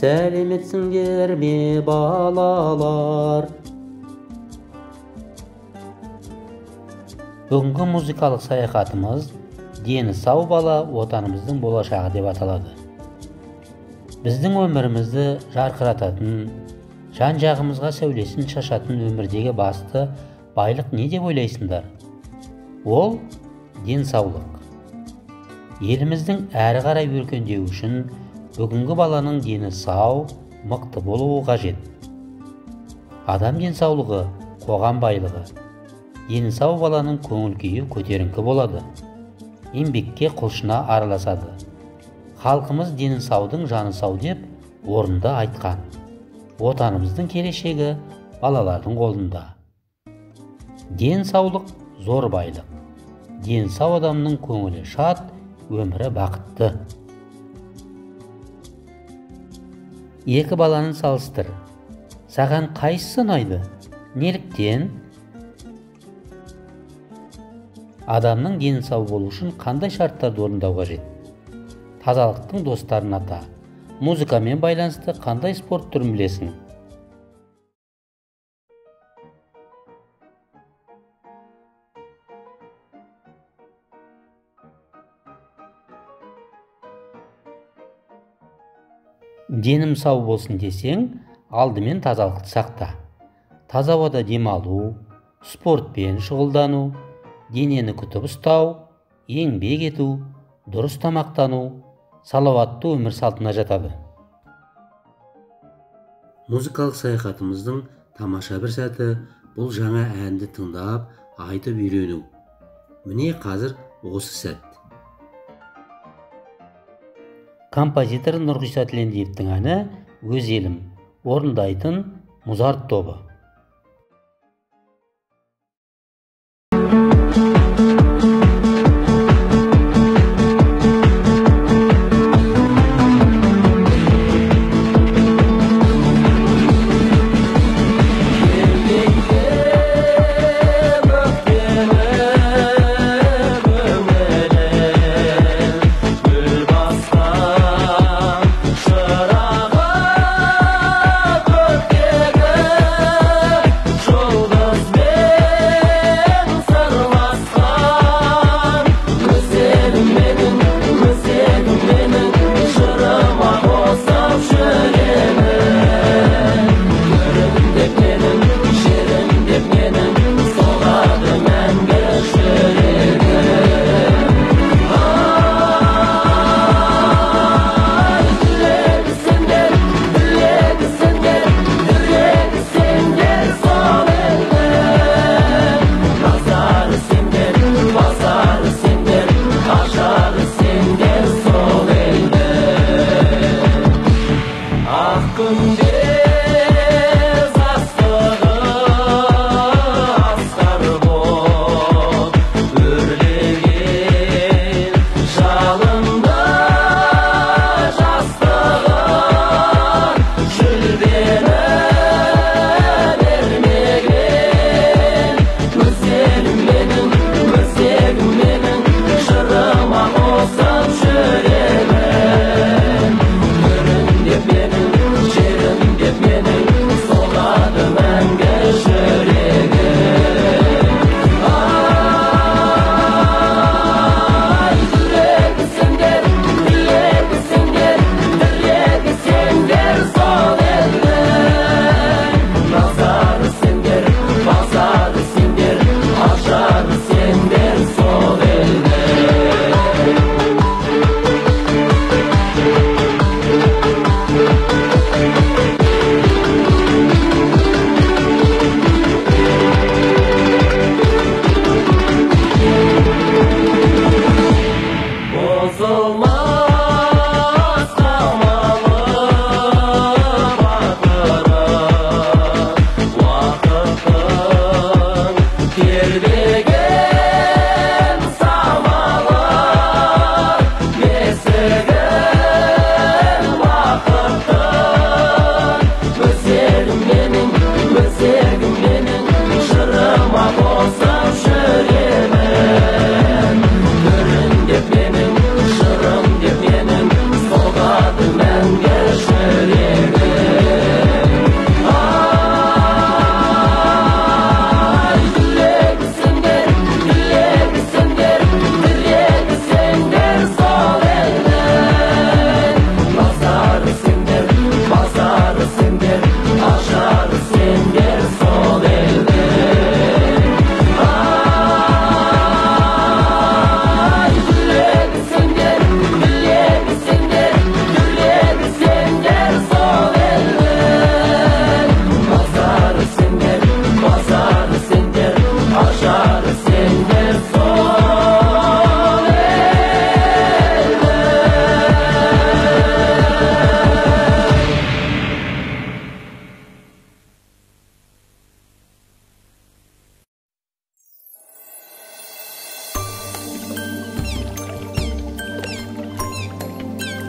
Сәлеметсіңдер ме балалар? Бүгінгі музыкалық саяхатымыз «Дені сау бала отанымыздың болашағы» деп аталады. Біздің өмірімізді жарқырататын, жан-жағымызға сәулесін шашатын өмірдегі басты байлық не деп ойлайсыңдар? Ол денсаулық. Еліміздің әрі қарай өркендеуі үшін бүгінгі баланың дені сау, мықты болуы қажет. Адам денсаулығы қоғам байлығы. Дені сау баланың көңіл-күйі көтеріңкі болады. Еңбекке құлшына араласады. Халқымыз дені саудың жаны сау деп орынды айтқан. Отанымыздың келешегі балалардың қолында. Денсаулық зор байлық. Дені сау адамның көңілі шат, өмірі бақытты. Екі баланы салыстыр. Саған қайсысы ұнайды? Неліктен? Адамның дені сау болу үшін қандай шарттарды орындау қажет? Тазалықтың достарын ата. Музыкамен байланысты қандай спорт түрін білесің? Денім сау болсын десең, алдымен тазалықты сақта. Таза ауада демалу, спортпен шұғылдану, денені күтіп ұстау, еңбек ету, дұрыс тамақтану, салауатты өмір салтына жатады. Музыкалық саяхатымыздың тамаша бір сәті бұл жаңа әнді тыңдап, айтып үйрену. Міне қазір осы сәт. Композитор Нұрғиса Тілендиевтің әні «Өз елім», орындайтын Музарт тобы.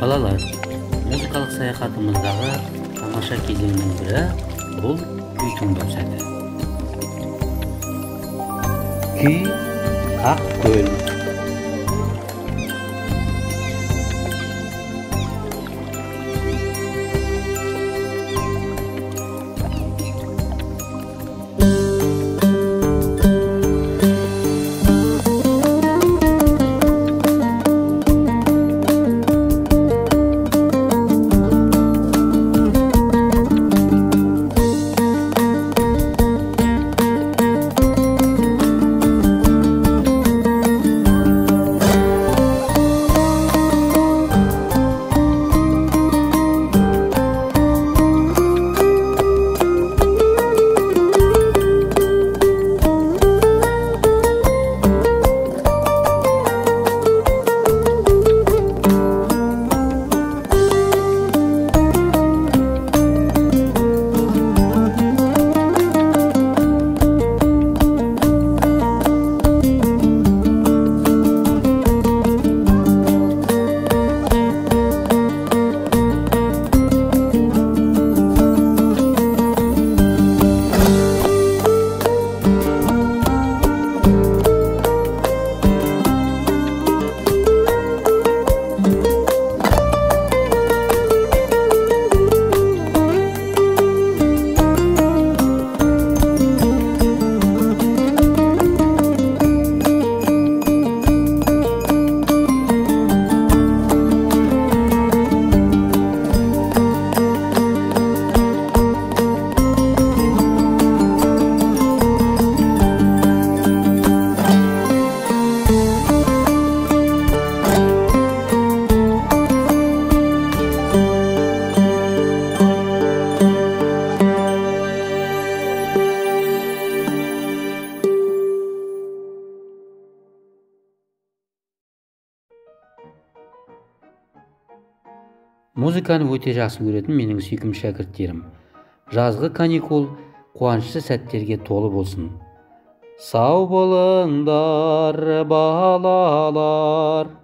Балалар, музыкалық саяхатымыздағы тамаша кезеңнің бірі бұл күй тыңдау сәті. Күй Ақ көл. Музыканы өте жақсы көретін менің сүйкімді шәкірттерім. Жазғы каникул қуанышты сәттерге толы болсын. Сау болыңдар балалар.